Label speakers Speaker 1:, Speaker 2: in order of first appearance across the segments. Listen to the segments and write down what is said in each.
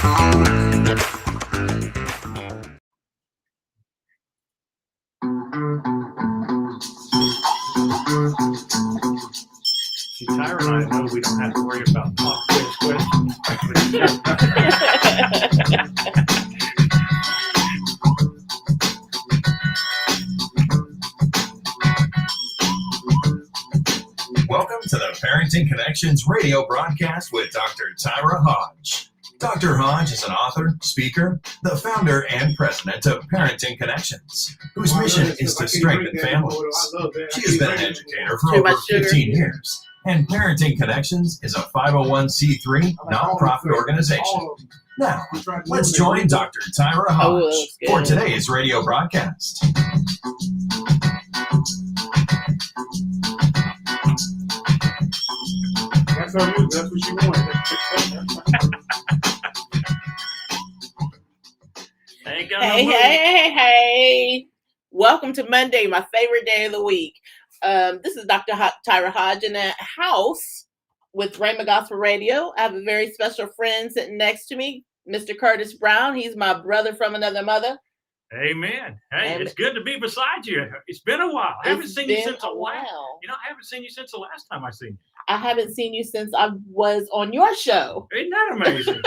Speaker 1: See, Tyra and I know we don't have to worry about pop quiz questions.
Speaker 2: Welcome to the Parenting Connections radio broadcast with Dr. Tyra Hodge. Dr. Hodge is an author, speaker, the founder and president of Parenting Connections, whose mission is to strengthen families. She has been an educator for over 15 years, and Parenting Connections is a 501c3 nonprofit organization. Now, let's join Dr. Tyra Hodge for today's radio broadcast.
Speaker 3: That's her music. That's what she wanted.
Speaker 4: Hey. Welcome to Monday, my favorite day of the week. This is Dr. Tyra Hodge in the house with Rhema Gospel Radio. I have a very special friend sitting next to me, Mr. Curtis Brown. He's my brother from another mother.
Speaker 1: Amen. Hey, it's good to be beside you. It's been a while. I haven't seen you since a while. I haven't seen you since the last time I seen you.
Speaker 4: I haven't seen you since I was on your show.
Speaker 1: Isn't that amazing?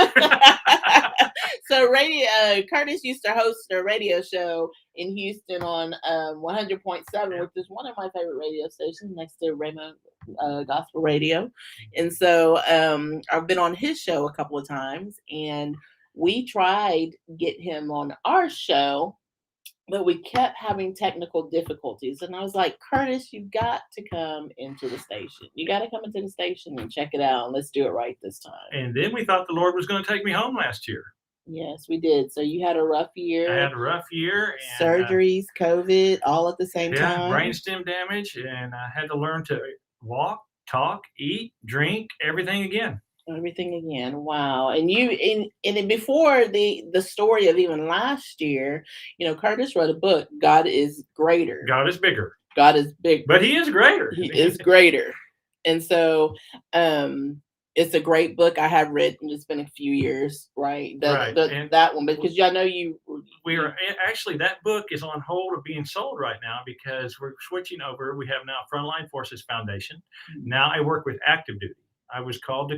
Speaker 4: So Curtis used to host a radio show in Houston on 100.7, which is one of my favorite radio stations next to Rhema Gospel Radio. And so I've been on his show a couple of times, and we tried to get him on our show, but we kept having technical difficulties. And I was like, Curtis, you got to come into the station. You got to come into the station and check it out. And let's do it right this time.
Speaker 1: And then we thought the Lord was going to take me home last year.
Speaker 4: Yes, we did. So you had a rough year.
Speaker 1: I had a rough year.
Speaker 4: And, surgeries, COVID, all at the same time.
Speaker 1: Brainstem damage. And I had to learn to walk, talk, eat, drink, everything again.
Speaker 4: Wow. And before the story of even last year, Curtis wrote a book, God is Greater.
Speaker 1: God is bigger.
Speaker 4: God is big.
Speaker 1: But he is greater.
Speaker 4: He is greater. And so it's a great book I have read, and it's been a few years, right? That one, because I know
Speaker 1: actually, that book is on hold of being sold right now because we're switching over. We have now Frontline Forces Foundation. Mm-hmm. Now I work with active duty. I was called to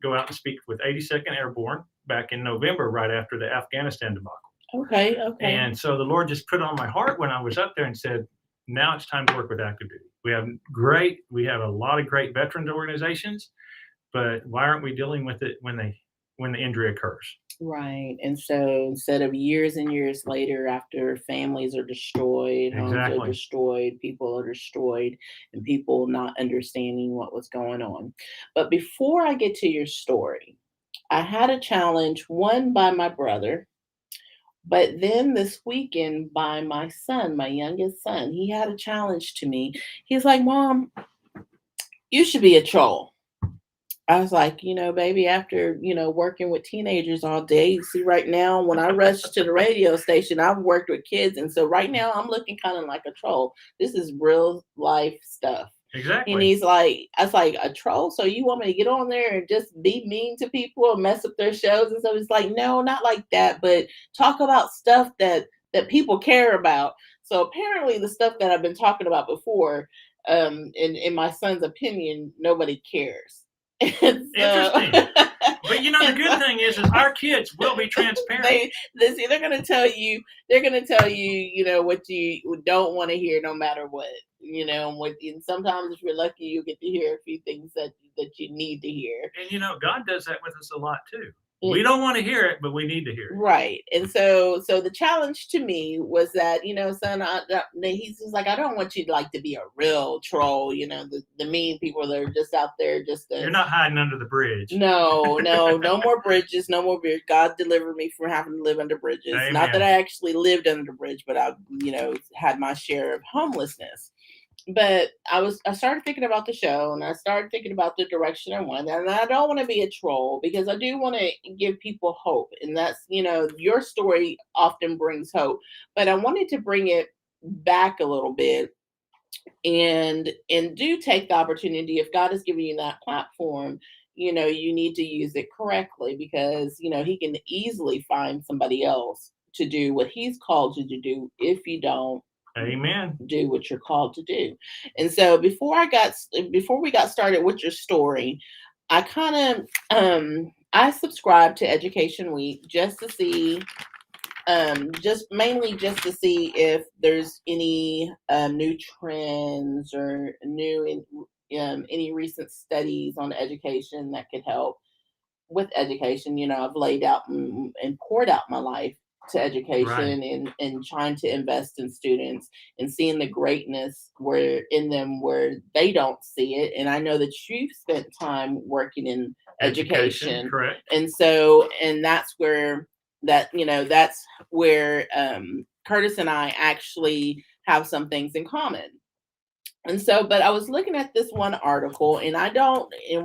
Speaker 1: go out and speak with 82nd Airborne back in November, right after the Afghanistan debacle.
Speaker 4: Okay.
Speaker 1: And so the Lord just put on my heart when I was up there and said, now it's time to work with active duty. We have a lot of great veterans organizations, but why aren't we dealing with it when the injury occurs?
Speaker 4: Right. And so instead of years and years later, after families are destroyed, homes are destroyed, people are destroyed, and people not understanding what was going on. But before I get to your story, I had a challenge, one by my brother, but then this weekend by my son, my youngest son. He had a challenge to me. He's like, Mom, you should be a troll. I was like, baby, after, working with teenagers all day, see right now, when I rush to the radio station, I've worked with kids. And so right now I'm looking kind of like a troll. This is real life stuff.
Speaker 1: Exactly.
Speaker 4: And he's like, I was like, a troll? So you want me to get on there and just be mean to people and mess up their shows? And so it's like, no, not like that, but talk about stuff that people care about. So apparently the stuff that I've been talking about before, in my son's opinion, nobody cares.
Speaker 1: Interesting. But the good thing is our kids will be transparent.
Speaker 4: They're going to tell you, what you don't want to hear no matter what, and sometimes if you're lucky, you get to hear a few things that you need to hear.
Speaker 1: And, God does that with us a lot too. We don't want to hear it, but we need to hear it.
Speaker 4: Right. And so the challenge to me was that, son, he's just like, I don't want you to be a real troll, the mean people that are just out there.
Speaker 1: You're not hiding under the bridge.
Speaker 4: No more bridges, no more bridge. God delivered me from having to live under bridges.
Speaker 1: Amen.
Speaker 4: Not that I actually lived under the bridge, but I, had my share of homelessness. But I started thinking about the show, and I started thinking about the direction I went. And I don't want to be a troll because I do want to give people hope. And that's, your story often brings hope. But I wanted to bring it back a little bit and do take the opportunity, if God has given you that platform, you need to use it correctly, because, he can easily find somebody else to do what he's called you to do if you don't
Speaker 1: Amen.
Speaker 4: do what you're called to do. And so before we got started with your story, I kind of I subscribed to Education Week just to see just mainly just to see if there's any new trends or any recent studies on education that could help with education. I've laid out and poured out my life to education, and trying to invest in students and seeing the greatness where in them where they don't see it. And I know that you've spent time working in education.
Speaker 1: Correct.
Speaker 4: And that's where Curtis and I actually have some things in common. And so, but I was looking at this one article, and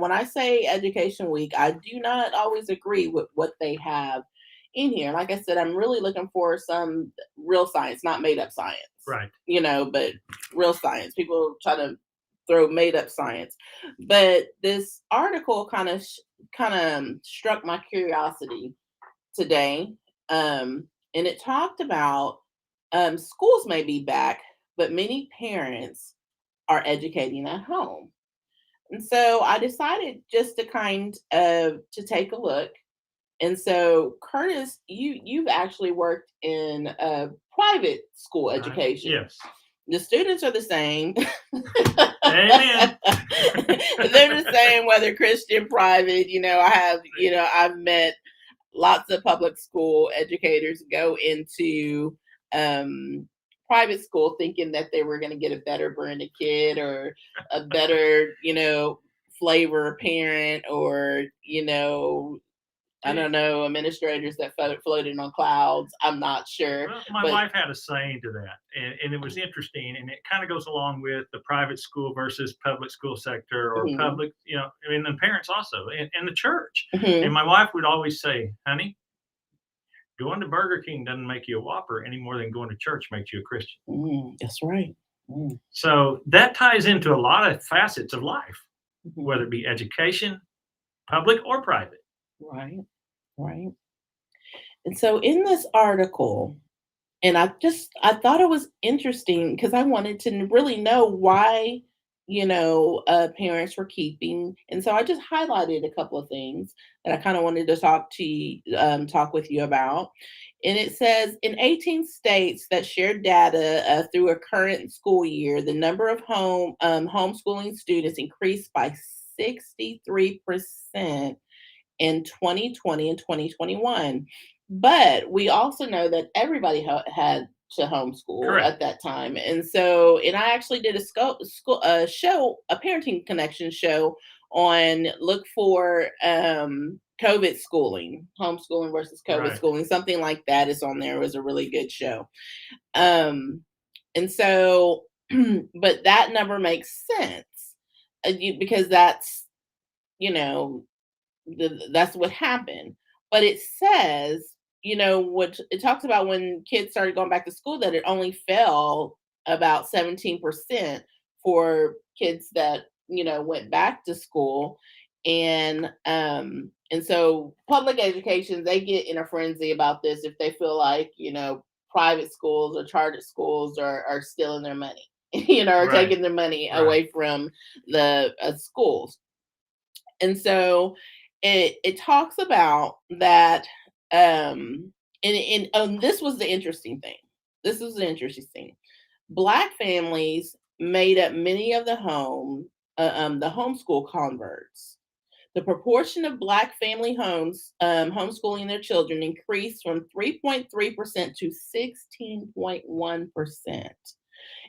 Speaker 4: when I say Education Week, I do not always agree with what they have in here. Like I said, I'm really looking for some real science, not made up science.
Speaker 1: Right.
Speaker 4: But real science. People try to throw made up science. But this article kind of struck my curiosity today. And it talked about schools may be back, but many parents are educating at home. And so I decided just to to take a look. And so, Curtis, you've actually worked in private school education.
Speaker 1: Yes.
Speaker 4: The students are the same.
Speaker 1: Amen.
Speaker 4: They're the same, whether Christian, private. I've met lots of public school educators go into private school thinking that they were going to get a better brand of kid, or a better, flavor parent, or, I don't know, administrators that floated on clouds. I'm not sure.
Speaker 1: Well, my wife had a saying to that, and it was interesting, and it kind of goes along with the private school versus public school sector, or public, and the parents also, and the church. And my wife would always say, honey, going to Burger King doesn't make you a Whopper any more than going to church makes you a Christian.
Speaker 4: That's right.
Speaker 1: So that ties into a lot of facets of life, whether it be education, public or private.
Speaker 4: Right. And so in this article, and I thought it was interesting because I wanted to really know why, parents were keeping. And so I just highlighted a couple of things that I kind of wanted to talk with you about. And it says in 18 states that shared data through a current school year, the number of homeschooling students increased by 63% in 2020 and 2021. But we also know that everybody had to homeschool at that time. And I actually did a parenting connection show on look for COVID schooling, homeschooling versus COVID schooling, something like that is on there. It was a really good show. But that number makes sense because that's, that's what happened. But it says, what it talks about when kids started going back to school, that it only fell about 17% for kids that, went back to school. And so public education, they get in a frenzy about this if they feel like, private schools or chartered schools are stealing their money, or taking their money away from the schools. And so it talks about that, and this was the interesting thing. This was the interesting thing. Black families made up many of the homeschool converts. The proportion of Black family homes homeschooling their children increased from 3.3% to 16.1%.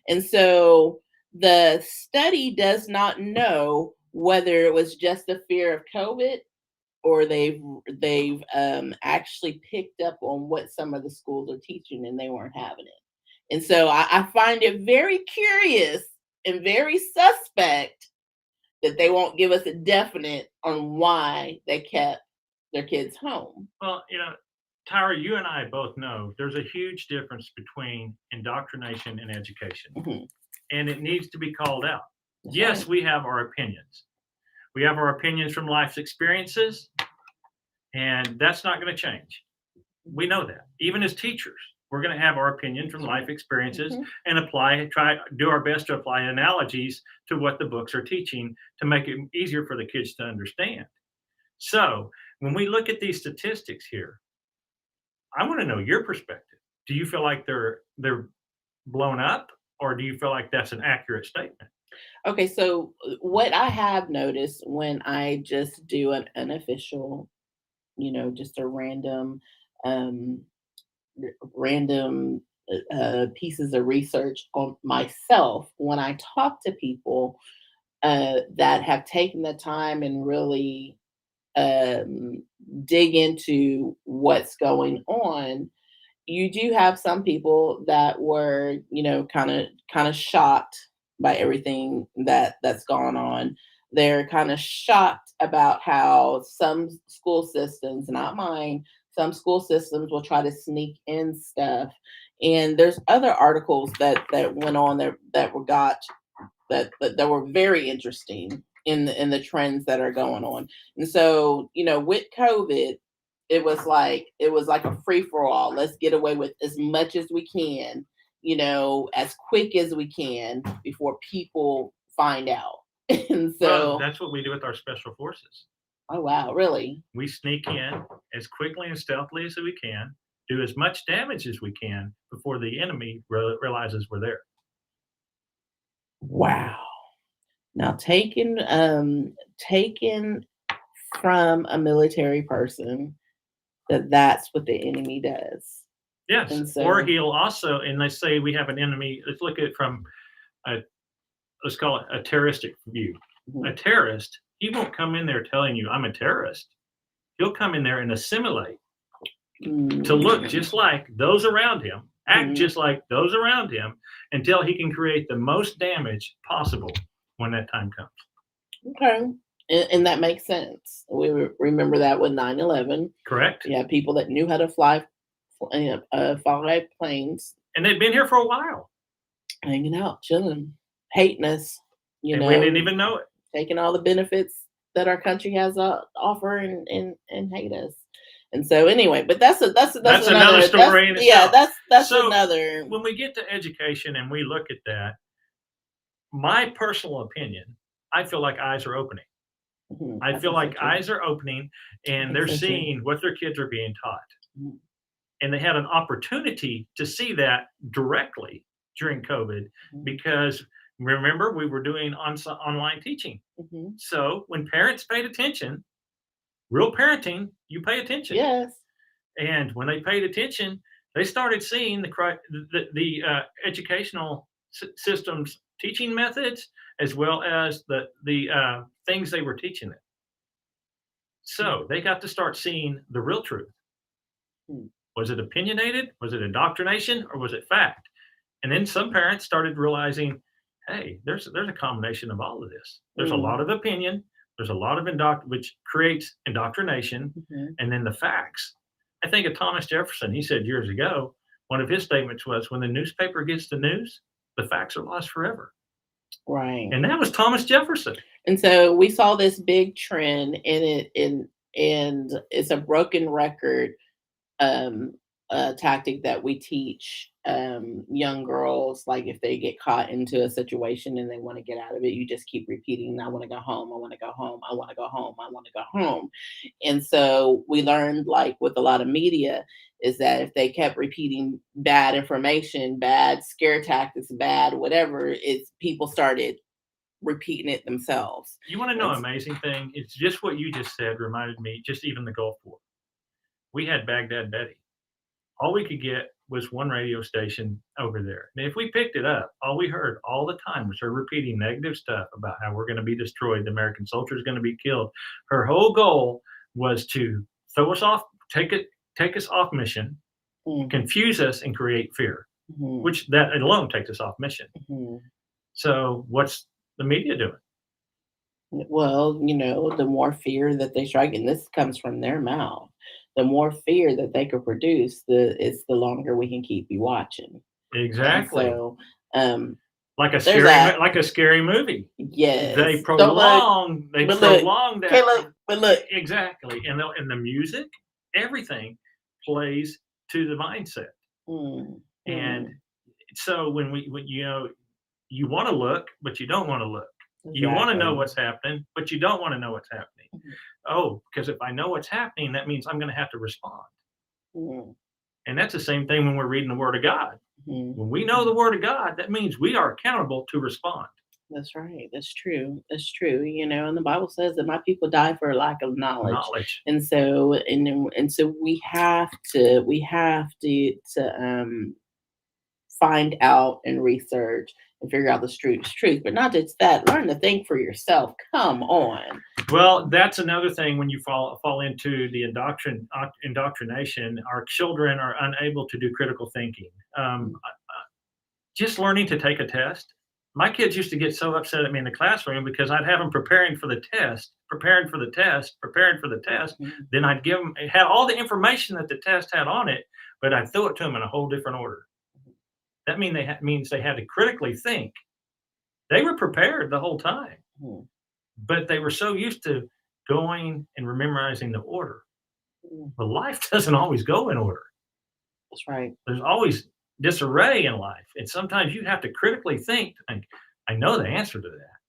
Speaker 4: And so the study does not know whether it was just a fear of COVID, or they've actually picked up on what some of the schools are teaching and they weren't having it. And so I find it very curious and very suspect that they won't give us a definite on why they kept their kids home.
Speaker 1: Well, Tyra, you and I both know there's a huge difference between indoctrination and education, and it needs to be called out. Yes, we have our opinions, We have our opinions from life's experiences, and that's not going to change. We know that. Even as teachers, we're going to have our opinion from life experiences and do our best to apply analogies to what the books are teaching to make it easier for the kids to understand. So when we look at these statistics here, I want to know your perspective. Do you feel like they're blown up, or do you feel like that's an accurate statement?
Speaker 4: Okay, so what I have noticed when I just do an unofficial, just a um, random pieces of research on myself, when I talk to people that have taken the time and really um, dig into what's going on, you do have some people that were, kind of shocked by everything that's gone on. They're kind of shocked about how some school systems, not mine, some school systems will try to sneak in stuff. And there's other articles that went on there that were very interesting in the trends that are going on. And so, with COVID, it was like a free for all. Let's get away with as much as we can, as quick as we can before people find out. And
Speaker 1: Well,
Speaker 4: so,
Speaker 1: that's what we do with our special forces.
Speaker 4: oh wow, really?
Speaker 1: We sneak in as quickly and stealthily as we can, do as much damage as we can before the enemy realizes we're there.
Speaker 4: Wow. Now taken from a military person, that's what the enemy does.
Speaker 1: Yes,
Speaker 4: And
Speaker 1: or
Speaker 4: so,
Speaker 1: he'll also, and they say we have an enemy. Let's look at it from a, let's call it a terroristic view. A
Speaker 4: mhm,
Speaker 1: terrorist, he won't come in there telling you I'm a terrorist. He'll come in there and assimilate to look just like those around him, act
Speaker 4: mhm.
Speaker 1: just like those around him, until he can create the most damage possible when that time comes.
Speaker 4: Okay. And that makes sense. We remember that with 9/11.
Speaker 1: Correct?
Speaker 4: You had people that knew how to fly planes,
Speaker 1: And they've been here for a while,
Speaker 4: hanging out, chilling, hating us,
Speaker 1: and we didn't even know it.
Speaker 4: taking all the benefits that our country has to offer and hate us. And so anyway, but that's
Speaker 1: Another story in
Speaker 4: yeah,
Speaker 1: itself.
Speaker 4: that's
Speaker 1: So
Speaker 4: another.
Speaker 1: when we get to education and we look at that, my personal opinion, I feel like eyes are opening. I feel like eyes are opening and they're seeing what their kids are being taught.
Speaker 4: Mhm.
Speaker 1: And they had an opportunity to see that directly during COVID
Speaker 4: Mhm.
Speaker 1: because remember, we were doing online teaching.
Speaker 4: Mhm.
Speaker 1: So when parents paid attention, real parenting, you pay attention.
Speaker 4: Yes.
Speaker 1: And when they paid attention, they started seeing the educational systems teaching methods as well as the things they were teaching them. So they got to start seeing the real truth.
Speaker 4: Mm.
Speaker 1: Was it opinionated? Was it indoctrination? Or was it fact? And then some parents started realizing, hey, there's a combination of all of this. There's a
Speaker 4: Mm.
Speaker 1: lot of opinion. There's a lot of which creates indoctrination,
Speaker 4: Mhm.
Speaker 1: and then the facts. I think of Thomas Jefferson. He said years ago, one of his statements was, "When the newspaper gets the news, the facts are lost forever."
Speaker 4: Right.
Speaker 1: And that was Thomas Jefferson.
Speaker 4: And so we saw this big trend and it's a broken record um tactic that we teach young girls. Like if they get caught into a situation and they want to get out of it, you just keep repeating, I want to go home, I want to go home, I want to go home, I want to go home. And so we learned, like with a lot of media, is that if they kept repeating bad information, bad scare tactics, bad whatever, it's people started repeating it themselves.
Speaker 1: You want to know an
Speaker 4: It's,
Speaker 1: amazing thing? It's just what you just said reminded me, just even the Gulf War. We had Baghdad Betty. All we could get was one radio station over there. And if we picked it up, all we heard all the time was her repeating negative stuff about how we're going to be destroyed, the American soldier is going to be killed. Her whole goal was to throw us off, take us off mission,
Speaker 4: mm,
Speaker 1: confuse us, and create fear,
Speaker 4: mhm,
Speaker 1: which that alone takes us off mission.
Speaker 4: mhm.
Speaker 1: So what's the media doing?
Speaker 4: Well, the more fear that they strike, and this comes from their mouth, the more fear that they could produce, the longer we can keep you watching. And
Speaker 1: Exactly.
Speaker 4: so, um,
Speaker 1: like a
Speaker 4: There's that.
Speaker 1: like a scary movie.
Speaker 4: Yes.
Speaker 1: They
Speaker 4: But look,
Speaker 1: prolong that.
Speaker 4: Caleb, but look.
Speaker 1: Exactly. And the music, everything plays to the mindset. And so when you want to look, but you don't want to look. You want to know what's happening, but you don't want to know what's happening. Oh, because if I know what's happening, that means I'm going to have to respond. And that's the same thing when we're reading the Word of God. When we know the Word of God, that means we are accountable to respond.
Speaker 4: That's right. That's true. That's true. And the Bible says that my people die for a lack of knowledge. And so we have to find out and research and figure out the truth. But not just that, learn to think for yourself. Come on.
Speaker 1: Well, that's another thing when you fall into the indoctrination. Our children are unable to do critical thinking. Just learning to take a test. My kids used to get so upset at me in the classroom because I'd have them preparing for the test. Then I'd give them, it had all the information that the test had on it, but I'd throw it to them in a whole different order. That means they had to critically think. They were prepared the whole time, but they were so used to going and memorizing the order. But life doesn't always go in order.
Speaker 4: That's right.
Speaker 1: There's always disarray in life, and sometimes you have to critically think, I know the answer to that.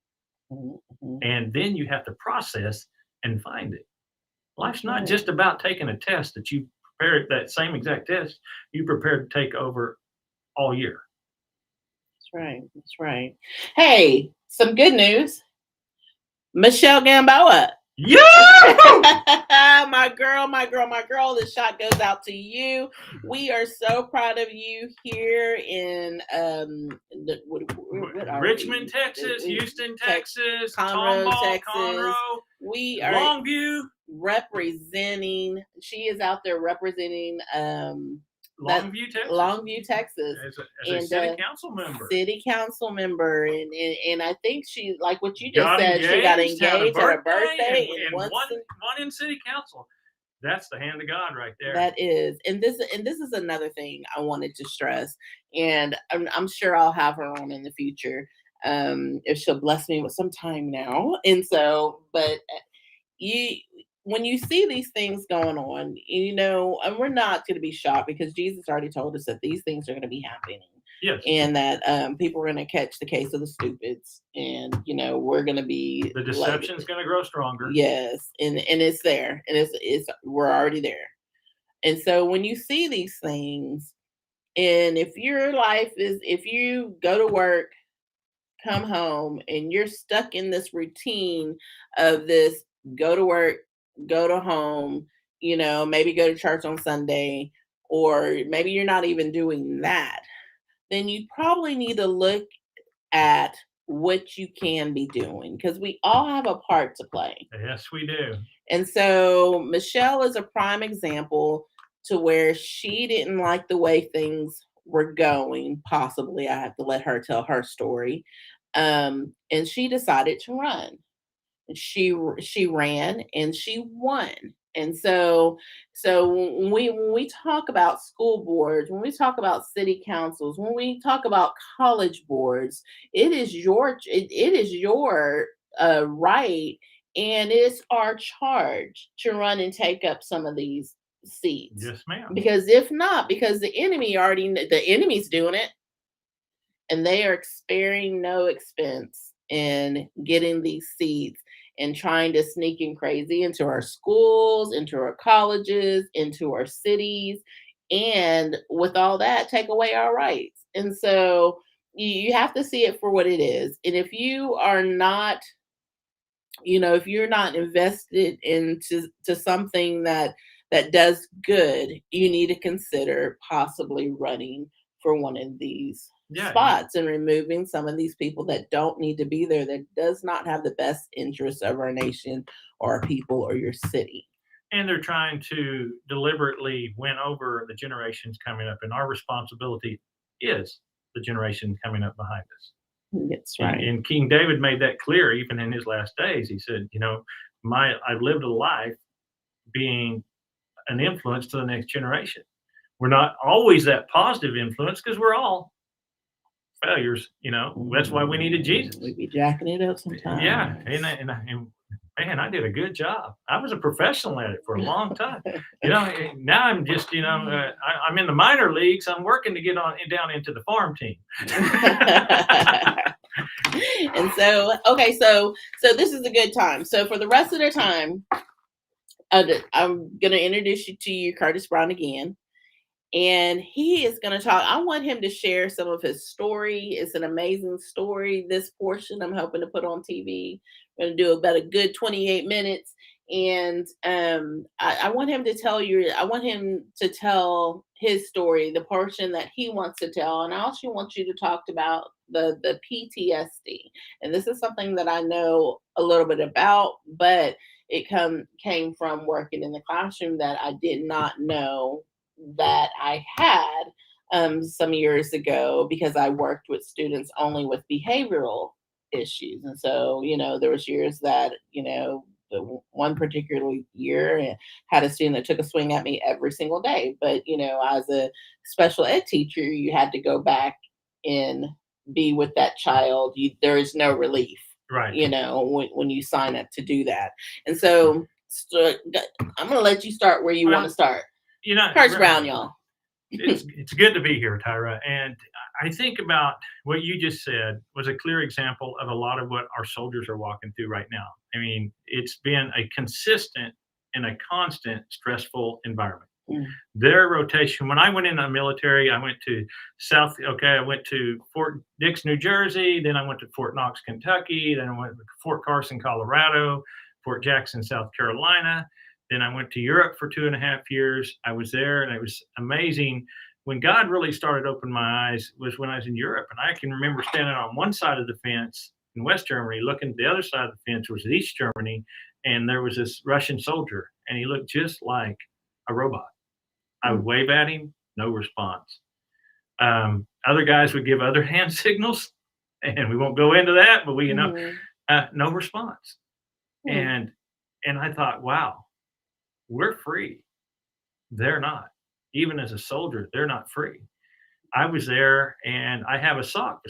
Speaker 1: And then you have to process and find it. Life's not just about taking a test that you prepared, that same exact test you prepared to take over all year.
Speaker 4: That's right. Hey, some good news. Michelle Gamboa.
Speaker 1: Yeah!
Speaker 4: my girl. This shot goes out to you. We are so proud of you here in
Speaker 1: Richmond, Texas, Houston, Texas,
Speaker 4: Conroe, Texas.
Speaker 1: Conroe.
Speaker 4: We are
Speaker 1: Longview.
Speaker 4: Representing. She is out there representing
Speaker 1: Longview, Texas. As a city council member.
Speaker 4: And I think she, like what you just said, she got engaged at her birthday and one
Speaker 1: in city council. That's the hand of God right there.
Speaker 4: That is. And this is another thing I wanted to stress, and I'm sure I'll have her on in the future if she'll bless me with some time now. And so, but when you see these things going on, and we're not going to be shocked because Jesus already told us that these things are going to be happening.
Speaker 1: Yes.
Speaker 4: And that people are going to catch the case of the stupids, and we're going to be,
Speaker 1: the deception's going to grow stronger.
Speaker 4: Yes, and it's there, and we're already there. And so when you see these things, and if you go to work, come home, and you're stuck in this routine of this, go to work, go to home, maybe go to church on Sunday, or maybe you're not even doing that, then you probably need to look at what you can be doing, because we all have a part to play.
Speaker 1: Yes, we do.
Speaker 4: And so Michelle is a prime example to where she didn't like the way things were going. Possibly, I have to let her tell her story. And she decided to run. She ran and she won. And so when we talk about school boards, when we talk about city councils, when we talk about college boards, it is your right, and it's our charge to run and take up some of these seats.
Speaker 1: Yes, ma'am.
Speaker 4: Because if not, because the enemy's doing it, and they are sparing no expense in getting these seats and trying to sneak in crazy into our schools, into our colleges, into our cities, and with all that, take away our rights. And so you have to see it for what it is. And if you are not, if you're not invested into something that does good, you need to consider possibly running for one of these spots and removing some of these people that don't need to be there, that does not have the best interests of our nation or our people or your city.
Speaker 1: And they're trying to deliberately win over the generations coming up, and our responsibility is the generation coming up behind us.
Speaker 4: That's right.
Speaker 1: And King David made that clear even in his last days. He said, I've lived a life being an influence to the next generation. We're not always that positive influence because we're all failures. That's why we needed Jesus.
Speaker 4: We'd be jacking it up sometimes.
Speaker 1: Yeah, and man, I did a good job. I was a professional at it for a long time. Now I'm just, I'm in the minor leagues. I'm working to get down into the farm team.
Speaker 4: And so, okay, so this is a good time. So for the rest of the time, I'm going to introduce you to Curtis Brown again. And he is going to talk. I want him to share some of his story. It's an amazing story. This portion I'm hoping to put on TV. We're going to do about a good 28 minutes. And I want him to tell I want him to tell his story, the portion that he wants to tell. And I also want you to talk about the PTSD. And this is something that I know a little bit about, but it came from working in the classroom that I did not know that I had some years ago, because I worked with students only with behavioral issues. And so, there was years that, the one particular year I had a student that took a swing at me every single day. But, as a special ed teacher, you had to go back and be with that child. There is no relief,
Speaker 1: right?
Speaker 4: When you sign up to do that. And so I'm going to let you start where you want to start. Curtis Brown, y'all.
Speaker 1: It's good to be here, Tyra. And I think about what you just said was a clear example of a lot of what our soldiers are walking through right now. I mean, it's been a consistent and a constant stressful environment. Their rotation, when I went in the military, I went to I went to Fort Dix, New Jersey. Then I went to Fort Knox, Kentucky. Then I went to Fort Carson, Colorado, Fort Jackson, South Carolina. Then I went to Europe for 2.5 years. I was there, and it was amazing. When God really started opening my eyes was when I was in Europe. And I can remember standing on one side of the fence in West Germany, looking at the other side of the fence, which was East Germany, and there was this Russian soldier, and he looked just like a robot. I would wave at him, no response. Other guys would give other hand signals, and we won't go into that, but no response. And I thought, wow, we're free. They're not. Even as a soldier, they're not free. I was there, and I have a sock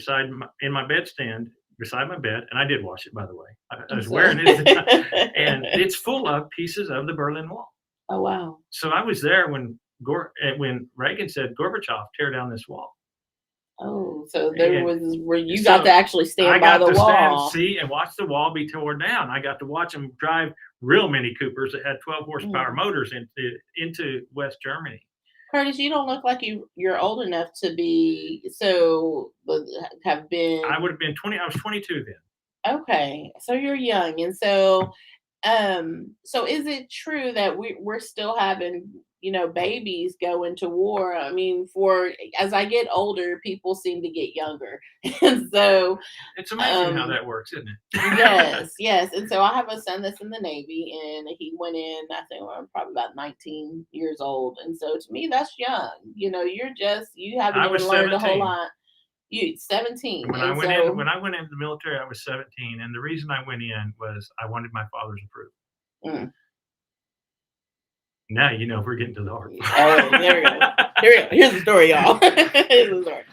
Speaker 1: in my bedstand beside my bed, and I did wash it, by the way. I was wearing it at the time, and it's full of pieces of the Berlin Wall.
Speaker 4: Oh, wow.
Speaker 1: So I was there when Reagan said, "Gorbachev, tear down this wall."
Speaker 4: Oh, so there was where you got to actually stand by the wall.
Speaker 1: And watch the wall be torn down. I got to watch them drive real Mini Coopers that had 12 horsepower motors into West Germany.
Speaker 4: Curtis, you don't look like you're old enough to be have been.
Speaker 1: I would have been 20. I was 22 then.
Speaker 4: Okay, so you're young, and so is it true that we're still having babies go into war? I mean, as I get older, people seem to get younger, and so
Speaker 1: it's amazing how that works, isn't
Speaker 4: it? Yes. And so I have a son that's in the Navy, and he went in, I think, probably about 19 years old, and so to me, that's young. You haven't even learned
Speaker 1: 17.
Speaker 4: a whole lot. You 17.
Speaker 1: When I went into the military, I was 17, and the reason I went in was I wanted my father's approval. Now we're getting to the hard part.
Speaker 4: Oh, there we go. Here's the story, y'all. Here's the story.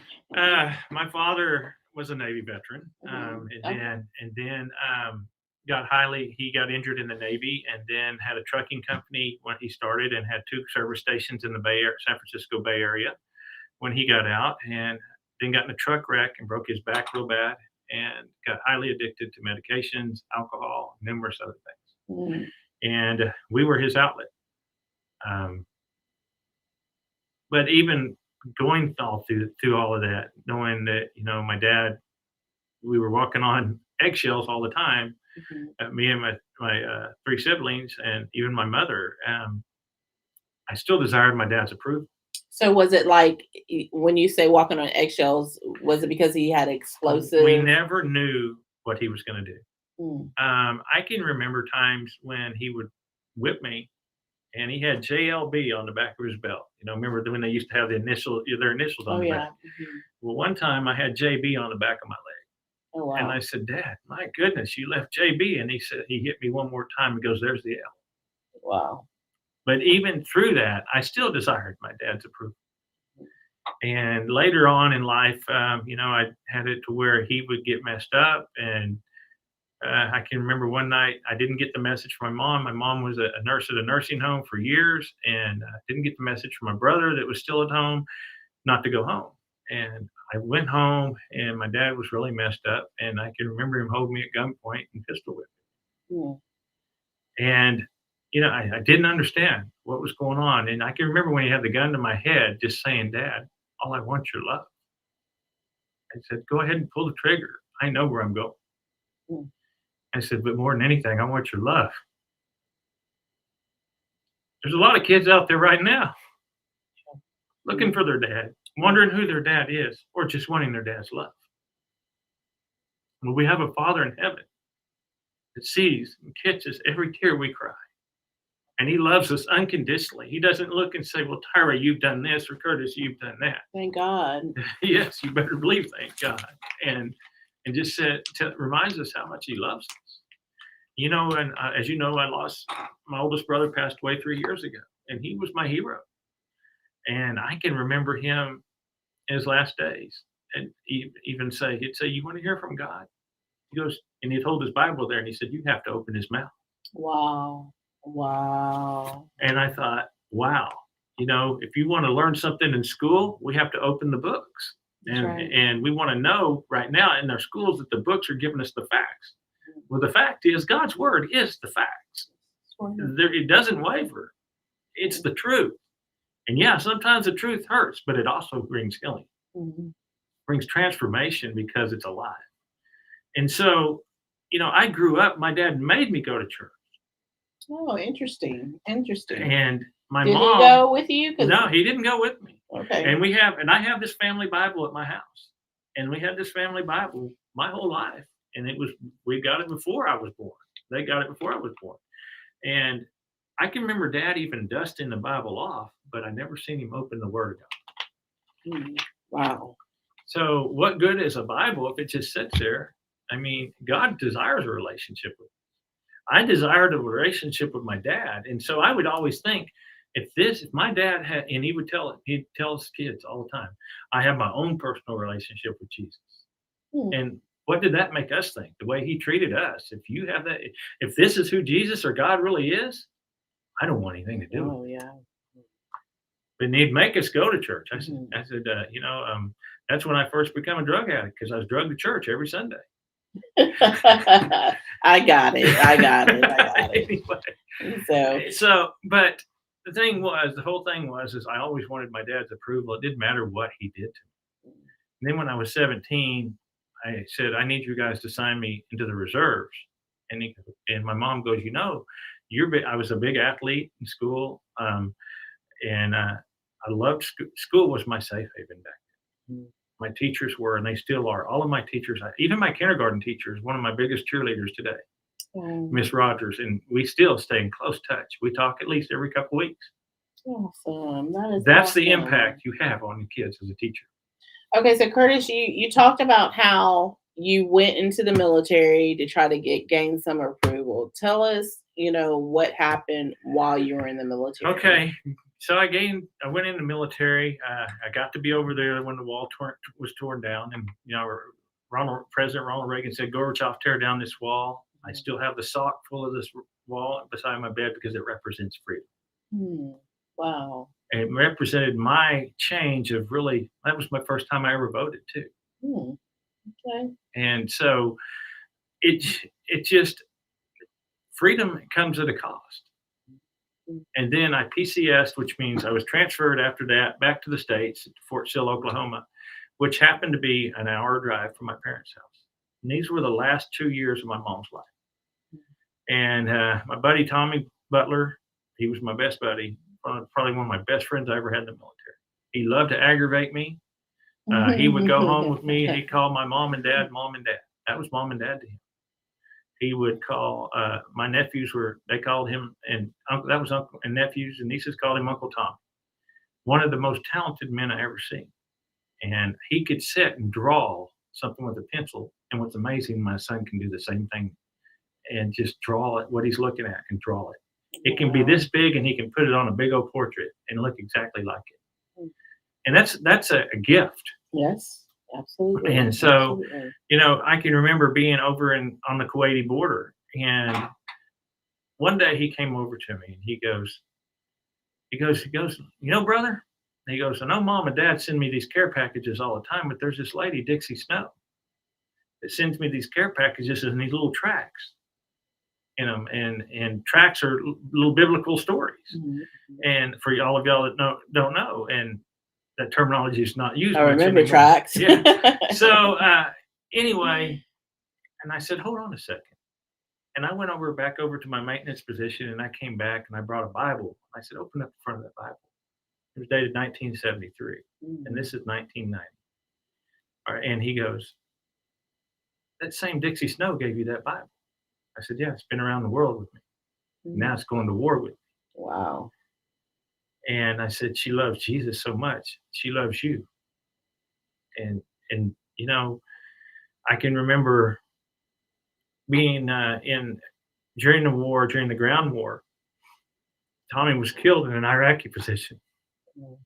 Speaker 1: My father was a Navy veteran, and then he got injured in the Navy, and then had a trucking company when he started, and had 2 service stations in the San Francisco Bay Area when he got out, and then got in a truck wreck and broke his back real bad, and got highly addicted to medications, alcohol, numerous other things. And we were his outlet. But even going through all of that, knowing that, my dad, we were walking on eggshells all the time, me and my 3 siblings, and even my mother, I still desired my dad's approval.
Speaker 4: So was it like, when you say walking on eggshells, was it because he had explosives?
Speaker 1: We never knew what he was going to do. I can remember times when he would whip me, and he had JLB on the back of his belt. Remember when they used to have their initials on the back? Well, one time I had JB on the back of my leg.
Speaker 4: Oh, wow.
Speaker 1: And I said, "Dad, my goodness, you left JB." And he said, he hit me one more time and goes, "There's the L."
Speaker 4: Wow.
Speaker 1: But even through that, I still desired my dad's approval. And later on in life, I had it to where he would get messed up. And I can remember one night I didn't get the message from my mom. My mom was a nurse at a nursing home for years, and didn't get the message from my brother that was still at home not to go home. And I went home, and my dad was really messed up. And I can remember him holding me at gunpoint and pistol whipping.
Speaker 4: Yeah.
Speaker 1: And I didn't understand what was going on. And I can remember when he had the gun to my head, just saying, "Dad, all I want your love." I said, "Go ahead and pull the trigger. I know where I'm going."
Speaker 4: Mm.
Speaker 1: I said, "But more than anything, I want your love." There's a lot of kids out there right now looking for their dad, wondering who their dad is, or just wanting their dad's love. Well, we have a Father in heaven that sees and catches every tear we cry. And he loves us unconditionally. He doesn't look and say, "Well, Tyra, you've done this," or "Curtis, you've done that."
Speaker 4: Thank God.
Speaker 1: Yes, you better believe, thank God. And just reminds us how much he loves us. And as you know, I lost my oldest brother, passed away 3 years ago, and he was my hero. And I can remember him in his last days, and he'd say, "You want to hear from God?" He goes, and he'd hold his Bible there, and he said, "You have to open his mouth."
Speaker 4: Wow. Wow.
Speaker 1: And I thought, wow, if you want to learn something in school, we have to open the books.
Speaker 4: That's right.
Speaker 1: And we want to know right now in our schools that the books are giving us the facts. Well, the fact is God's word is the facts. It doesn't waver. It's the truth. And yeah, sometimes the truth hurts, but it also brings healing, brings transformation because it's alive. And so, I grew up, my dad made me go to church.
Speaker 4: Oh, interesting. Interesting.
Speaker 1: And my
Speaker 4: Did
Speaker 1: mom.
Speaker 4: he go with you?
Speaker 1: No, he didn't go with me.
Speaker 4: Okay.
Speaker 1: And I have this family Bible at my house. And we had this family Bible my whole life. And we got it before I was born. They got it before I was born. And I can remember Dad even dusting the Bible off, but I never seen him open the Word of God.
Speaker 4: Wow.
Speaker 1: So what good is a Bible if it just sits there? I mean, God desires a relationship with us. I desired a relationship with my dad. And so I would always think, if my dad had, and he'd tell his kids all the time, "I have my own personal relationship with Jesus." And what did that make us think? The way he treated us. If you have that, if this is who Jesus or God really is, I don't want anything to do with it.
Speaker 4: Oh, yeah.
Speaker 1: But he'd make us go to church. I said, that's when I first became a drug addict, because I was drugged to church every Sunday.
Speaker 4: I got it.
Speaker 1: Anyway, but the whole thing was I always wanted my dad's approval. It didn't matter what he did to me. And then when I was 17, I said, "I need you guys to sign me into the reserves." And my mom goes, I was a big athlete in school, and I loved school. Was my safe haven back then. My teachers were, and they still are. All of my teachers, even my kindergarten teacher, is one of my biggest cheerleaders today, Miss Rogers, and we still stay in close touch. We talk at least every couple of weeks.
Speaker 4: Awesome.
Speaker 1: That's
Speaker 4: awesome.
Speaker 1: the impact you have on your kids as a teacher.
Speaker 4: Okay, so Curtis, you talked about how you went into the military to try to gain some approval. Tell us, what happened while you were in the military.
Speaker 1: Okay. So I went in the military. I got to be over there when the wall was torn down, and President Ronald Reagan said, "Gorbachev, tear down this wall." I still have the sock full of this wall beside my bed because it represents freedom.
Speaker 4: Wow.
Speaker 1: And it represented my change of that was my first time I ever voted too.
Speaker 4: Okay.
Speaker 1: And so it just, freedom comes at a cost. And then I PCS'd, which means I was transferred after that back to the States, to Fort Sill, Oklahoma, which happened to be an hour drive from my parents' house. And these were the last 2 years of my mom's life. And my buddy, Tommy Butler, he was my best buddy, probably one of my best friends I ever had in the military. He loved to aggravate me. He would go home with me. He called my mom and dad, mom and dad. That was mom and dad to him. He would call my nephews they called him, and that was uncle, and nephews and nieces called him Uncle Tom. One of the most talented men I ever seen. And he could sit and draw something with a pencil. And what's amazing, my son can do the same thing and just draw it, what he's looking at, and draw it. It can be this big, and he can put it on a big old portrait and look exactly like it. And that's a gift.
Speaker 4: Yes, absolutely.
Speaker 1: And so,
Speaker 4: Absolutely.
Speaker 1: I can remember being over on the Kuwaiti border, and one day he came over to me and he goes, brother, he goes, I know mom and dad send me these care packages all the time, but there's this lady, Dixie Snow, that sends me these care packages in these little tracts, and tracts are little biblical stories.
Speaker 4: Mhm.
Speaker 1: And for all of y'all that don't know, and that terminology is not used
Speaker 4: I
Speaker 1: much
Speaker 4: remember
Speaker 1: anymore.
Speaker 4: tracks.
Speaker 1: Yeah. So anyway, and I said, hold on a second. And I went back over to my maintenance position, and I came back and I brought a Bible. I said, open up the front of that Bible. It was dated 1973, and this is 1990. All right, and he goes, that same Dixie Snow gave you that Bible. I said, yeah, it's been around the world with me. Now it's going to war with me.
Speaker 4: Wow.
Speaker 1: And I said, she loves Jesus so much. She loves you. And I can remember being during the ground war. Tommy was killed in an Iraqi position.
Speaker 4: Mm.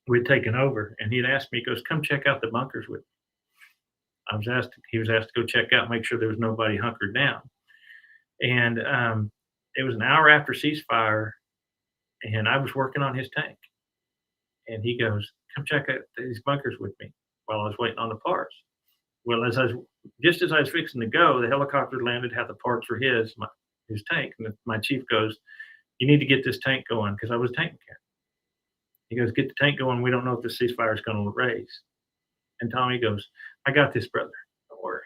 Speaker 1: We'd taken over, and he'd asked me, he goes, come check out the bunkers with me. He was asked to go check out, make sure there was nobody hunkered down. And it was an hour after ceasefire, and I was working on his tank. And he goes, come check out these bunkers with me while I was waiting on the parts. Well, as I was fixing to go, the helicopter landed, had the parts for his tank. And my chief goes, you need to get this tank going, because I was a tank mechanic. He goes, get the tank going. We don't know if the ceasefire is going to raise. And Tommy goes, I got this, brother. Don't worry.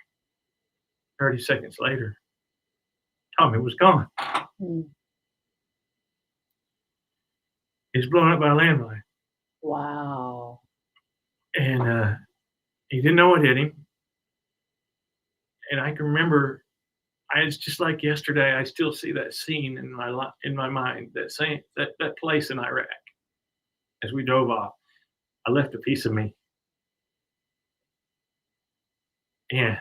Speaker 1: 30 seconds later, Tommy was gone.
Speaker 4: Mm.
Speaker 1: He's blown up by a landmine.
Speaker 4: Wow.
Speaker 1: And he didn't know what hit him. And I can remember, it's just like yesterday. I still see that scene in my mind. That place in Iraq. As we drove off, I left a piece of me, and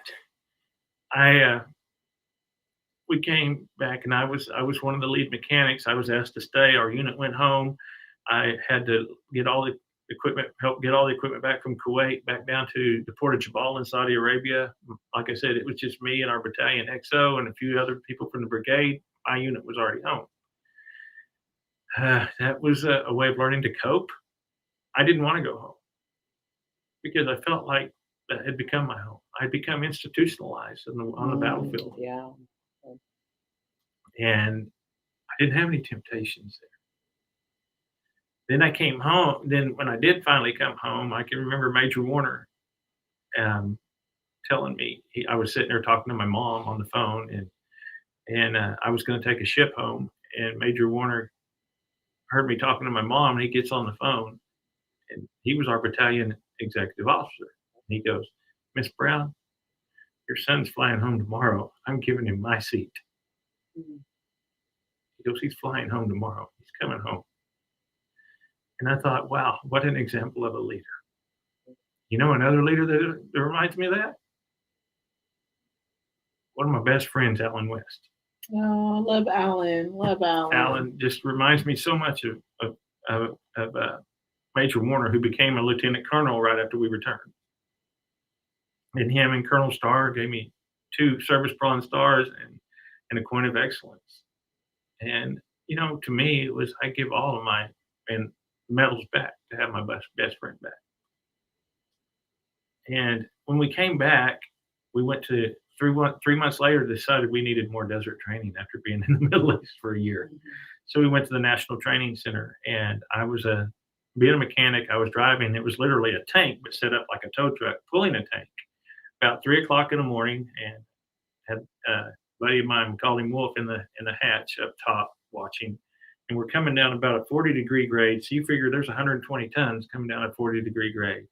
Speaker 1: we came back, and I was one of the lead mechanics. I was asked to stay. Our unit went home. I had to help get all the equipment back from Kuwait back down to the port of Jabal in Saudi Arabia. Like I said, it was just me and our battalion XO and a few other people from the brigade. My unit was already home. That was a way of learning to cope. I didn't want to go home because I felt like that had become my home. I'd become institutionalized on the battlefield.
Speaker 4: Yeah.
Speaker 1: And I didn't have any temptations there. Then I came home. Then when I did finally come home, I can remember Major Warner telling me, I was sitting there talking to my mom on the phone, and I was going to take a ship home. And Major Warner heard me talking to my mom, and he gets on the phone, and he was our battalion executive officer. And he goes, Miss Brown, your son's flying home tomorrow. I'm giving him my seat.
Speaker 4: Mm.
Speaker 1: He goes, he's flying home tomorrow. He's coming home. And I thought, wow, what an example of a leader. Another leader that reminds me of that? One of my best friends, Alan West.
Speaker 4: Oh, love Alan. Love Alan.
Speaker 1: Alan just reminds me so much of Major Warner, who became a lieutenant colonel right after we returned. And him and Colonel Starr gave me 2 Service Bronze Stars and a Coin of Excellence. And, to me, it was, I give all of my medals back to have my best friend back. And when we came back, we went to 3 months later, decided we needed more desert training after being in the Middle East for a year.
Speaker 4: Mm-hmm.
Speaker 1: So we went to the National Training Center, and I was being a mechanic. I was driving. It was literally a tank, but set up like a tow truck, pulling a tank. About 3 o'clock in the morning, and had a buddy of mine, called him Wolf, in the hatch up top watching. And we're coming down about a 40-degree grade. So you figure there's 120 tons coming down a 40-degree grade.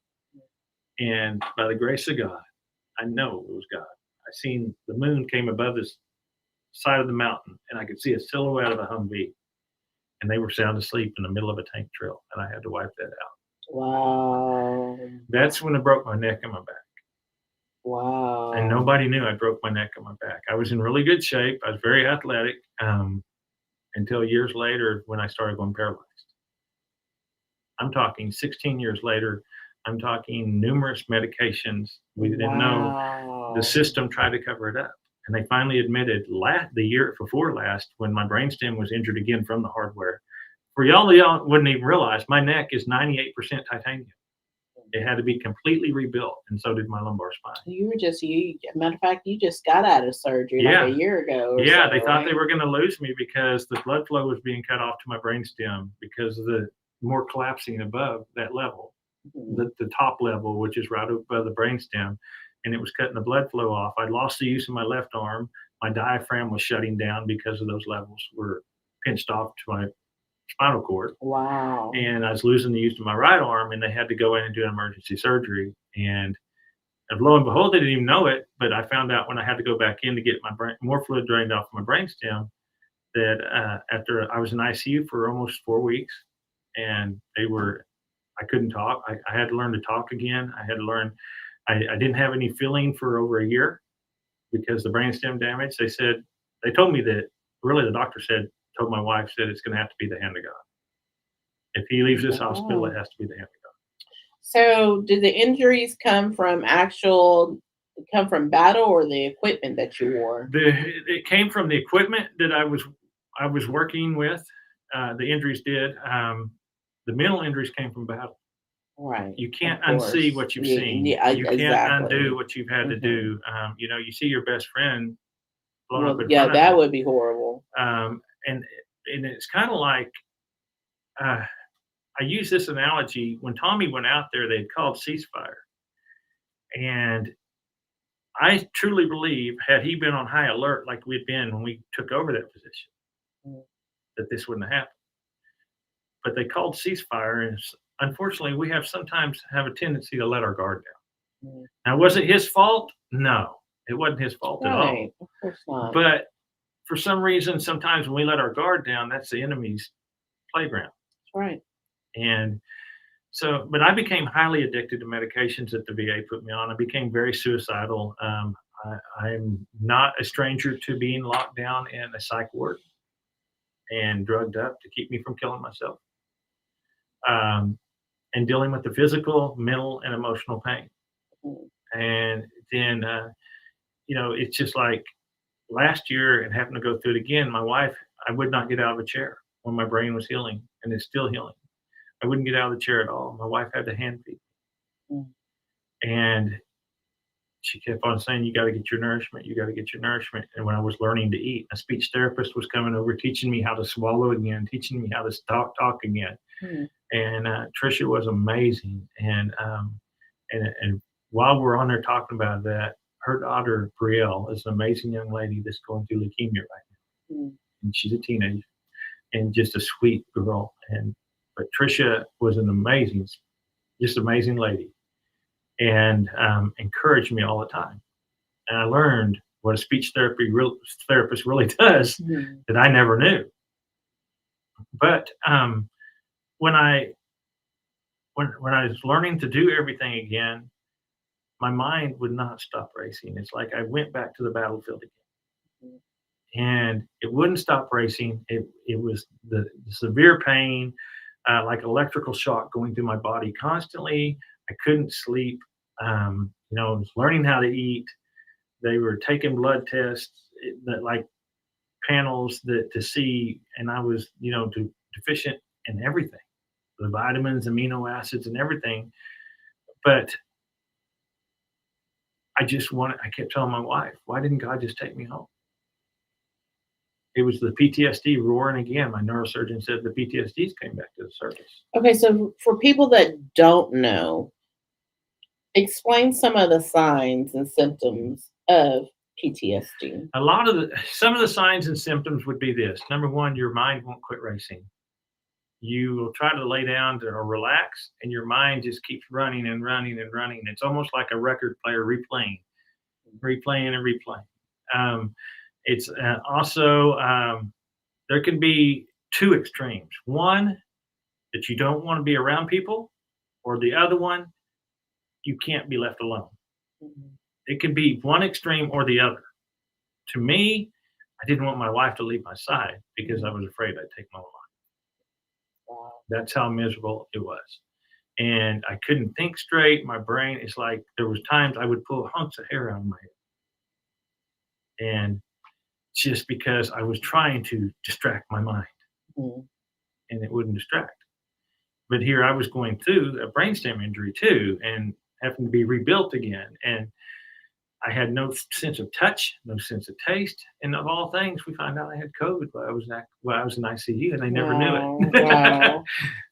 Speaker 1: And by the grace of God, I know it was God. I seen the moon came above this side of the mountain, and I could see a silhouette of a Humvee. And they were sound asleep in the middle of a tank trail, and I had to wipe that out.
Speaker 4: Wow.
Speaker 1: That's when I broke my neck and my back.
Speaker 4: Wow.
Speaker 1: And nobody knew I broke my neck and my back. I was in really good shape. I was very athletic until years later when I started going paralyzed. I'm talking 16 years later. I'm talking numerous medications. We didn't know. The system tried to cover it up. And they finally admitted the year before last, when my brainstem was injured again from the hardware. For y'all wouldn't even realize, my neck is 98% titanium. It had to be completely rebuilt, and so did my lumbar spine.
Speaker 4: Matter of fact, you just got out of surgery like a year ago.
Speaker 1: Yeah, they thought they were going to lose me because the blood flow was being cut off to my brainstem because of the more collapsing above that level, the top level, which is right above the brainstem, and it was cutting the blood flow off. I lost the use of my left arm. My diaphragm was shutting down because of those levels were pinched off to my spinal cord.
Speaker 4: Wow.
Speaker 1: And I was losing the use of my right arm, and they had to go in and do an emergency surgery. And lo and behold, they didn't even know it, but I found out when I had to go back in to get my more fluid drained off my brainstem that after I was in ICU for almost 4 weeks, and I couldn't talk. I had to learn to talk again. I had to learn. I didn't have any feeling for over a year because the brainstem damage. They told me that really the doctor told my wife, said it's going to have to be the hand of God. If he leaves this hospital, it has to be the hand of God.
Speaker 4: So did the injuries come from battle or the equipment that you wore?
Speaker 1: It came from the equipment that I was working with. The injuries did. The mental injuries came from battle.
Speaker 4: Right.
Speaker 1: You can't unsee what you've seen.
Speaker 4: Yeah,
Speaker 1: you can't undo what you've had to do. You see your best friend blown up in front of
Speaker 4: that
Speaker 1: you.
Speaker 4: would be horrible.
Speaker 1: And it's kind of like, I use this analogy. When Tommy went out there, they had called ceasefire. And I truly believe, had he been on high alert like we'd been when we took over that position, that this wouldn't have happened. But they called ceasefire, and unfortunately, we sometimes have a tendency to let our guard down. Now, was it his fault? No, it wasn't his fault at all.
Speaker 4: Of course not.
Speaker 1: But for some reason, sometimes when we let our guard down, that's the enemy's playground.
Speaker 4: That's right.
Speaker 1: And so, but I became highly addicted to medications that the VA put me on. I became very suicidal. I'm not a stranger to being locked down in a psych ward and drugged up to keep me from killing myself. And dealing with the physical, mental, and emotional pain. And then, it's just like last year and having to go through it again. My wife, I would not get out of a chair when my brain was healing, and it's still healing. I wouldn't get out of the chair at all. My wife had to hand feed me. And she kept on saying, you got to get your nourishment. You got to get your nourishment. And when I was learning to eat, a speech therapist was coming over, teaching me how to swallow again, teaching me how to talk again. And Tricia was amazing. And while we're on there talking about that, her daughter, Brielle, is an amazing young lady that's going through leukemia right now. And she's a teenager and just a sweet girl. But Tricia was an amazing lady, and encouraged me all the time. And I learned what a speech therapist really does that I never knew. But when I was learning to do everything again, my mind would not stop racing. It's like I went back to the battlefield again. And it wouldn't stop racing. It was the severe pain, like electrical shock going through my body constantly. I couldn't sleep. I was learning how to eat. They were taking blood tests, like panels to see, and I was, deficient in everything, the vitamins, amino acids, and everything. But I kept telling my wife, why didn't God just take me home? It was the PTSD roaring again. My neurosurgeon said the PTSDs came back to the surface. Okay,
Speaker 4: so for people that don't know, explain some of the signs and symptoms of PTSD.
Speaker 1: Some of the signs and symptoms would be this. Number one, your mind won't quit racing. You will try to lay down or relax, and your mind just keeps running and running and running. It's almost like a record player replaying and replaying. It's also, there can be two extremes. One, that you don't want to be around people, or the other one, you can't be left alone. It could be one extreme or the other. To me, I didn't want my wife to leave my side because I was afraid I'd take my own life. That's how miserable it was. And I couldn't think straight. My brain is like, there was times I would pull hunks of hair out of my head. And just because I was trying to distract my mind
Speaker 4: Mhm.
Speaker 1: and it wouldn't distract. But here I was going through a brainstem injury too and having to be rebuilt again. And I had no sense of touch, no sense of taste, and of all things, we found out I had COVID while I was in ICU, and they never knew
Speaker 4: Wow.
Speaker 1: it.
Speaker 4: Wow.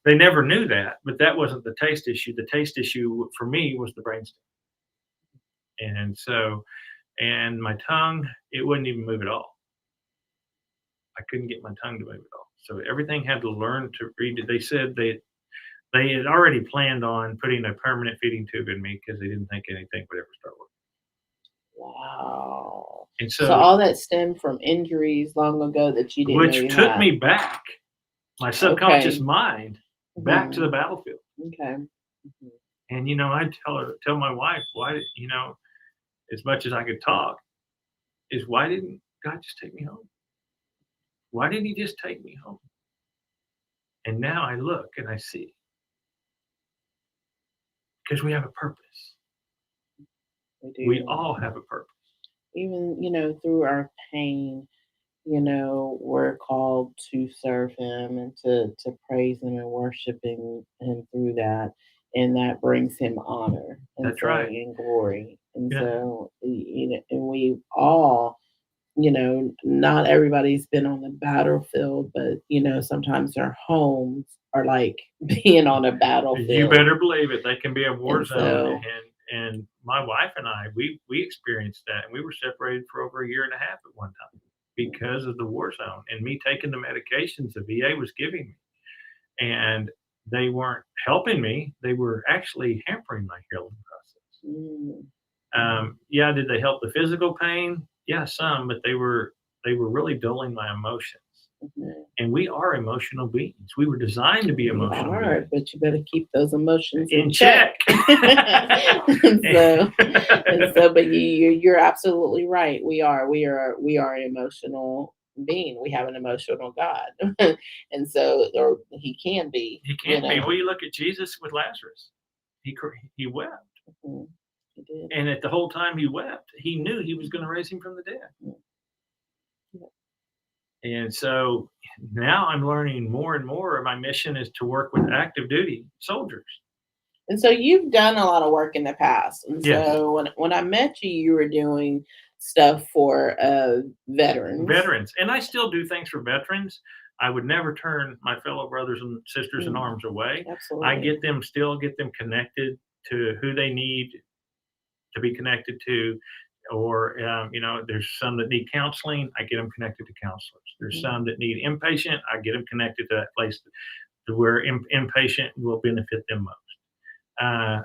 Speaker 1: They never knew that, but that wasn't the taste issue. The taste issue for me was the brainstem, and so, and my tongue, it wouldn't even move at all. I couldn't get my tongue to move at all. So everything had to learn to read it. They said they had already planned on putting a permanent feeding tube in me because they didn't think anything would ever start working.
Speaker 4: Wow.
Speaker 1: And
Speaker 4: So
Speaker 1: so,
Speaker 4: all that stemmed from injuries long ago that you didn't know you
Speaker 1: which took
Speaker 4: had.
Speaker 1: me back, my subconscious
Speaker 4: Okay.
Speaker 1: mind, back to
Speaker 4: Mhm.
Speaker 1: the battlefield.
Speaker 4: Okay. Mhm.
Speaker 1: And I tell my wife, why, as much as I could talk, is why didn't God just take me home? Why didn't He just take me home? And now I look and I see, because we have a purpose.
Speaker 4: We
Speaker 1: We
Speaker 4: do.
Speaker 1: all have a purpose.
Speaker 4: Even, through our pain, we're called to serve him and to praise him and worshiping him through that. And that brings him honor and
Speaker 1: That's
Speaker 4: so
Speaker 1: right.
Speaker 4: and glory. And
Speaker 1: Yeah,
Speaker 4: so, and we all, not everybody's been on the battlefield, but, sometimes their homes are like being on a
Speaker 1: you
Speaker 4: battlefield.
Speaker 1: better believe it. They can be a war
Speaker 4: And
Speaker 1: zone,
Speaker 4: so,
Speaker 1: and my wife and I, we experienced that, and we were separated for over a year and a half at one time because of the war zone and me taking the medications the VA was giving me, and they weren't helping me. They were actually hampering my healing process.
Speaker 4: mm,
Speaker 1: Yeah, did they help the physical pain? Yeah, some, but they were really dulling my emotions.
Speaker 4: mhm.
Speaker 1: And we are emotional beings. We were designed to be
Speaker 4: You
Speaker 1: emotional
Speaker 4: are,
Speaker 1: beings.
Speaker 4: but you better keep those emotions
Speaker 1: In
Speaker 4: in check.
Speaker 1: check.
Speaker 4: and so, but you're absolutely right. We are an emotional being. We have an emotional God, and so, or He can be.
Speaker 1: He can't be. Well, you look at Jesus with Lazarus. He wept,
Speaker 4: Mhm. He did.
Speaker 1: and at the whole time he wept, he knew he was going to raise him from the dead.
Speaker 4: Mm. Yeah.
Speaker 1: And so now I'm learning more and more. My mission is to work with active duty soldiers.
Speaker 4: And so you've done a lot of work in the past. And
Speaker 1: Yes,
Speaker 4: so when I met you, you were doing stuff for veterans.
Speaker 1: veterans, and I still do things for veterans. I would never turn my fellow brothers and sisters in
Speaker 4: Mm,
Speaker 1: arms away. I
Speaker 4: absolutely.
Speaker 1: get them connected to who they need to be connected to, or there's some that need counseling. I get them connected to counselors. There's
Speaker 4: Mhm.
Speaker 1: some that need inpatient. I get them connected to that place to where inpatient will benefit them most. Uh,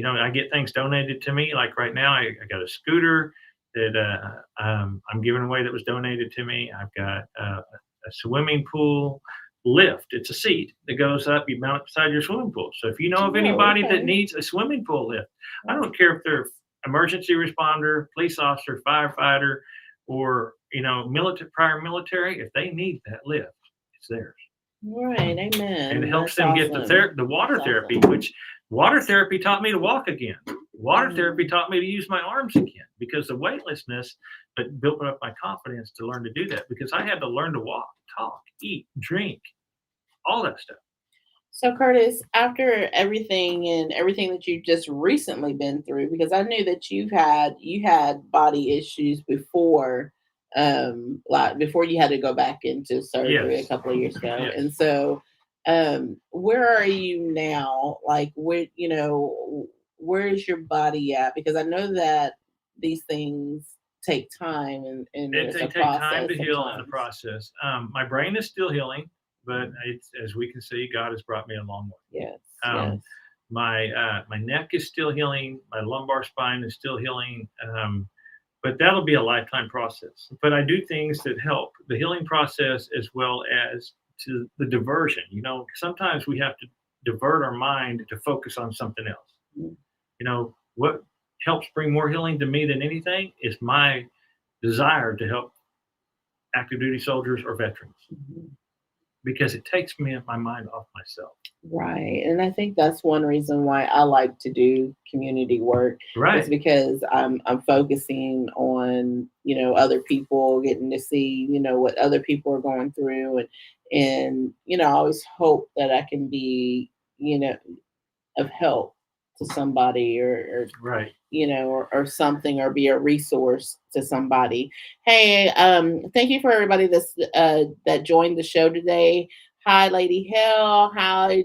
Speaker 1: I get things donated to me. Like right now, I got a scooter that I'm giving away that was donated to me. I've got a swimming pool lift. It's a seat that goes up. You mount it beside your swimming pool. So if you know of
Speaker 4: Oh,
Speaker 1: anybody that
Speaker 4: okay.
Speaker 1: needs a swimming pool lift, I don't care if they're emergency responder, police officer, firefighter, or prior military. If they need that lift, it's theirs.
Speaker 4: Right. Amen.
Speaker 1: And it helps
Speaker 4: That's
Speaker 1: them get
Speaker 4: awesome.
Speaker 1: the water
Speaker 4: That's
Speaker 1: therapy,
Speaker 4: awesome.
Speaker 1: which water therapy taught me to walk again. Water therapy
Speaker 4: Mm.
Speaker 1: taught me to use my arms again because the weightlessness, but built up my confidence to learn to do that because I had to learn to walk, talk, eat, drink, all that stuff.
Speaker 4: So Curtis, after everything that you've just recently been through, because I knew that you had body issues before, like before you had to go back into surgery a
Speaker 1: Yes,
Speaker 4: couple of years ago.
Speaker 1: yes.
Speaker 4: And so, where are you now? Like, where is your body at? Because I know that these things take time and there's
Speaker 1: They
Speaker 4: a
Speaker 1: take time
Speaker 4: process
Speaker 1: to heal in the
Speaker 4: sometimes.
Speaker 1: process. My brain is still healing, but as we can see, God has brought me a long way.
Speaker 4: Yes,
Speaker 1: Um,
Speaker 4: yes.
Speaker 1: my neck is still healing. My lumbar spine is still healing. But that'll be a lifetime process. But I do things that help the healing process as well as to the diversion. Sometimes we have to divert our mind to focus on something else.
Speaker 4: Mm,
Speaker 1: What helps bring more healing to me than anything is my desire to help active duty soldiers or veterans.
Speaker 4: mhm.
Speaker 1: because it takes my mind off myself.
Speaker 4: Right. And I think that's one reason why I like to do community work
Speaker 1: Right.
Speaker 4: is because I'm focusing on, other people, getting to see, what other people are going through, and I always hope that I can be, of help to somebody,
Speaker 1: Right.
Speaker 4: or something, or be a resource to somebody. Hey, thank you for everybody that joined the show today. Hi, Lady Hell. Hi,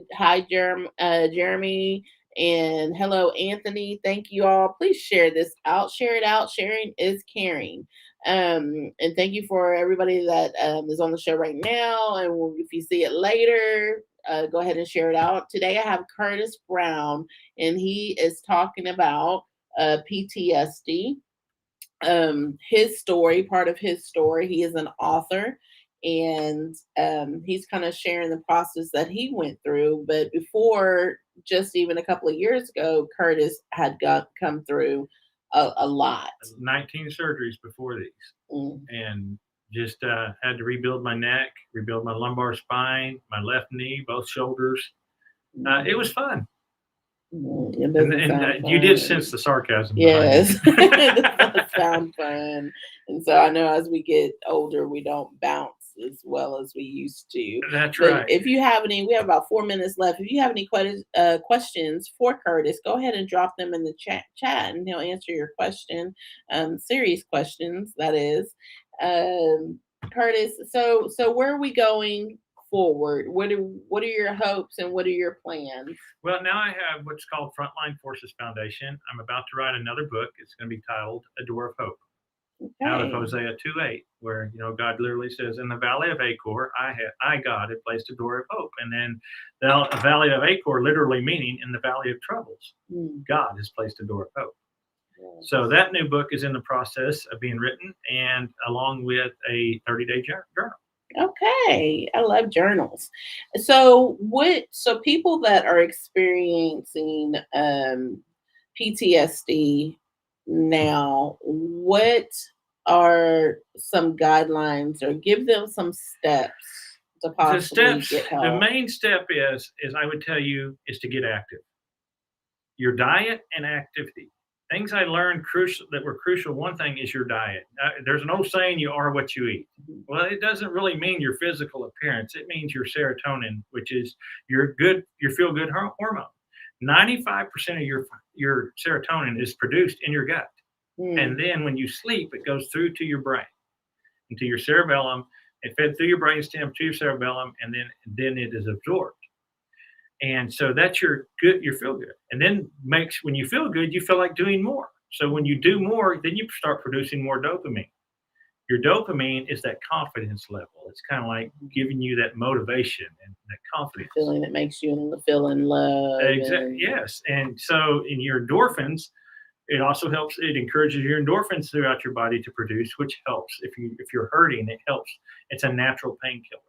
Speaker 4: Jeremy, and hello, Anthony. Thank you all. Please share this out. Share it out. Sharing is caring. And thank you for everybody that is on the show right now. And if you see it later, go ahead and share it out. Today I have Curtis Brown, and he is talking about PTSD. His story, part of his story, he is an author, and he's kind of sharing the process that he went through. But before, just even a couple of years ago, Curtis had come through a lot.
Speaker 1: 19 surgeries before these,
Speaker 4: Mm.
Speaker 1: and just had to rebuild my neck, rebuild my lumbar spine, my left knee, both shoulders. It was fun.
Speaker 4: It
Speaker 1: And,
Speaker 4: doesn't sound
Speaker 1: you did
Speaker 4: fun.
Speaker 1: sense the sarcasm.
Speaker 4: Yes,
Speaker 1: behind
Speaker 4: it does sound fun. And so I know as we get older, we don't bounce as well as we used to.
Speaker 1: That's
Speaker 4: But
Speaker 1: right.
Speaker 4: if you have any, we have about 4 minutes left. If you have any questions for Curtis, go ahead and drop them in the chat, and he'll answer your question. Serious questions, that is. Curtis, so where are we going forward? What are your hopes and what are your plans?
Speaker 1: Well, now I have what's called Frontline Forces Foundation. I'm about to write another book. It's going to be titled A Door of Hope, out of
Speaker 4: Okay.
Speaker 1: Hosea 2:8, where God literally says, "In the valley of Achor, I God have placed a door of hope." And then the valley of Achor, literally meaning in the valley of troubles, God has placed a door of hope.
Speaker 4: Yes.
Speaker 1: So that new book is in the process of being written, and along with a 30-day journal.
Speaker 4: Okay, I love journals. So people that are experiencing PTSD now, what are some guidelines, or give them some steps to
Speaker 1: The
Speaker 4: possibly
Speaker 1: steps,
Speaker 4: get help?
Speaker 1: the main step is I would tell you is to get active. Your diet and activity. Things I learned that were crucial. One thing is your diet. There's an old saying, you are what you eat. Well, it doesn't really mean your physical appearance. It means your serotonin, which is your feel good hormone. 95% of your serotonin is produced in your gut. And then when you sleep, it goes through to your brain, into your cerebellum, it fed through your brainstem to your cerebellum, and then it is absorbed. And so that's your feel good. And then when you feel good, you feel like doing more. So when you do more, then you start producing more dopamine. Your dopamine is that confidence level. It's kind of like giving you that motivation and that confidence.
Speaker 4: Feeling that makes you feel in love.
Speaker 1: Exactly. Yes. And so in your endorphins, it also helps. It encourages your endorphins throughout your body to produce, which helps. If you're hurting, it helps. It's a natural painkiller.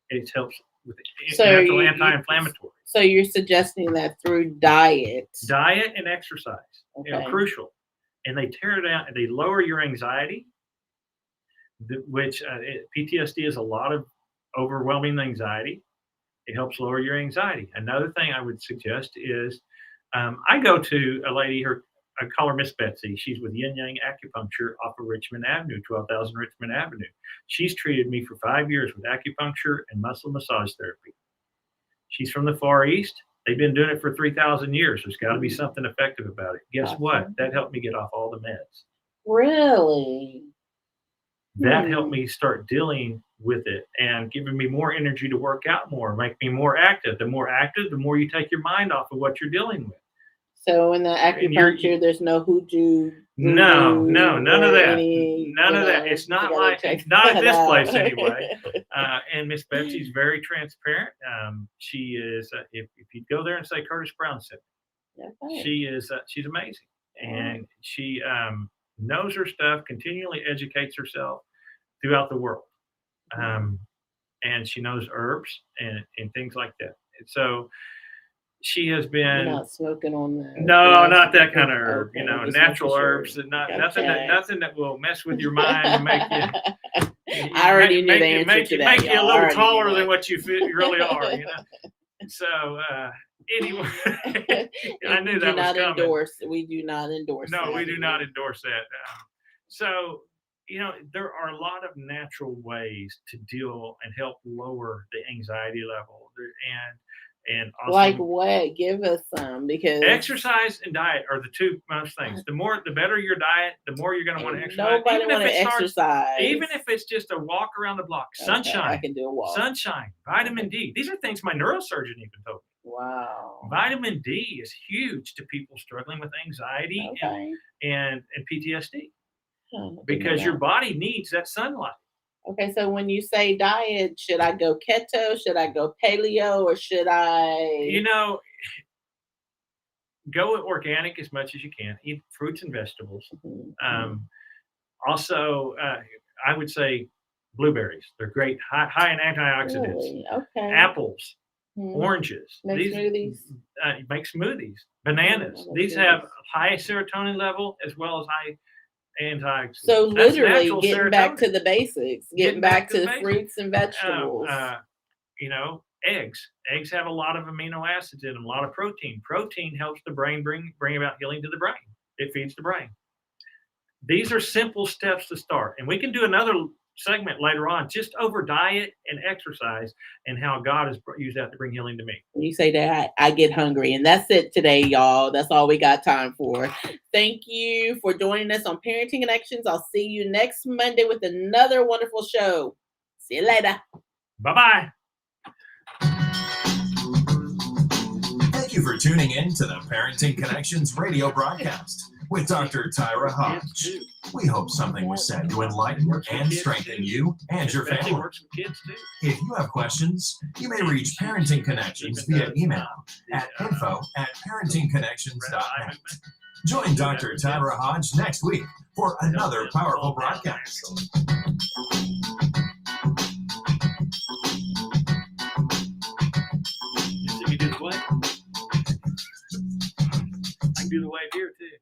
Speaker 1: It helps with natural anti-inflammatory.
Speaker 4: So you're suggesting that through diet
Speaker 1: and exercise,
Speaker 4: okay.
Speaker 1: Crucial. And they tear it down and they lower your anxiety, which PTSD is a lot of overwhelming anxiety. It helps lower your anxiety. Another thing I would suggest is I go to a lady, I call her Miss Betsy. She's with Yin Yang Acupuncture off of Richmond Avenue, 12,000 Richmond Avenue. She's treated me for 5 years with acupuncture and muscle massage therapy. She's from the Far East. They've been doing it for 3,000 years. There's got to be something effective about it. Guess what? That helped me get off all the meds.
Speaker 4: Really?
Speaker 1: That helped me start dealing with it and giving me more energy to work out more, make me more active. The more active, the more you take your mind off of what you're dealing with.
Speaker 4: So in the acupuncture, there's no hoodoo.
Speaker 1: No, none of that. None of that. It's not not at this place anyway. And Miss Betsy's very transparent. She is. If you go there and say Curtis Brown said, she is. She's amazing, and she knows her stuff. Continually educates herself throughout the world, and she knows herbs and things like that. And so. She has been
Speaker 4: not smoking on that.
Speaker 1: No, not that kind of herb.
Speaker 4: Okay,
Speaker 1: natural herbs, nothing that will mess with your mind and make you.
Speaker 4: I already knew the answer to that.
Speaker 1: Make you a
Speaker 4: y'all. I
Speaker 1: little
Speaker 4: already knew
Speaker 1: taller
Speaker 4: that.
Speaker 1: than what you really are, you know. So anyway, I knew that was coming.
Speaker 4: We do not endorse.
Speaker 1: No,
Speaker 4: that
Speaker 1: we do
Speaker 4: here.
Speaker 1: not endorse that. So, you know, there are a lot of natural ways to deal and help lower the anxiety level. And also
Speaker 4: Like what? Give us some, because
Speaker 1: exercise and diet are the two most things. The better your diet, the more you're going to want to exercise.
Speaker 4: Nobody want to exercise.
Speaker 1: Even if it's just a walk around the block, sunshine.
Speaker 4: Okay, I can do a walk.
Speaker 1: Sunshine, vitamin D. These are things my neurosurgeon even told me.
Speaker 4: Wow.
Speaker 1: Vitamin D is huge to people struggling with anxiety and PTSD because your body needs that sunlight.
Speaker 4: Okay, so when you say diet, should I go keto? Should I go paleo? Or should I?
Speaker 1: You know, go organic as much as you can. Eat fruits and vegetables. Also, I would say blueberries. They're great, high in antioxidants.
Speaker 4: Really? Okay.
Speaker 1: Apples, oranges.
Speaker 4: Make smoothies.
Speaker 1: Make smoothies. Bananas. These have high serotonin level as well as high antioxidants.
Speaker 4: So literally getting back to the basics, getting back to the fruits and vegetables.
Speaker 1: You know, eggs. Eggs have a lot of amino acids in them, a lot of protein. Protein helps the brain bring about healing to the brain. It feeds the brain. These are simple steps to start. And we can do another segment later on just over diet and exercise and how God has used that to bring healing to me.
Speaker 4: When you say that, I get hungry. And that's it today, y'all. That's all we got time for. Thank you for joining us on Parenting Connections. I'll see you next Monday with another wonderful show. See you later.
Speaker 2: Bye-bye. Thank you for tuning in to the Parenting Connections radio broadcast with Dr. Tyra Hodge. We hope something was said to enlighten and strengthen you and your family. If you have questions, you may reach Parenting Connections via email at info@parentingconnections.net. Join Dr. Tyra Hodge next week for another powerful broadcast.
Speaker 1: You do the wave? I can do the wave here too.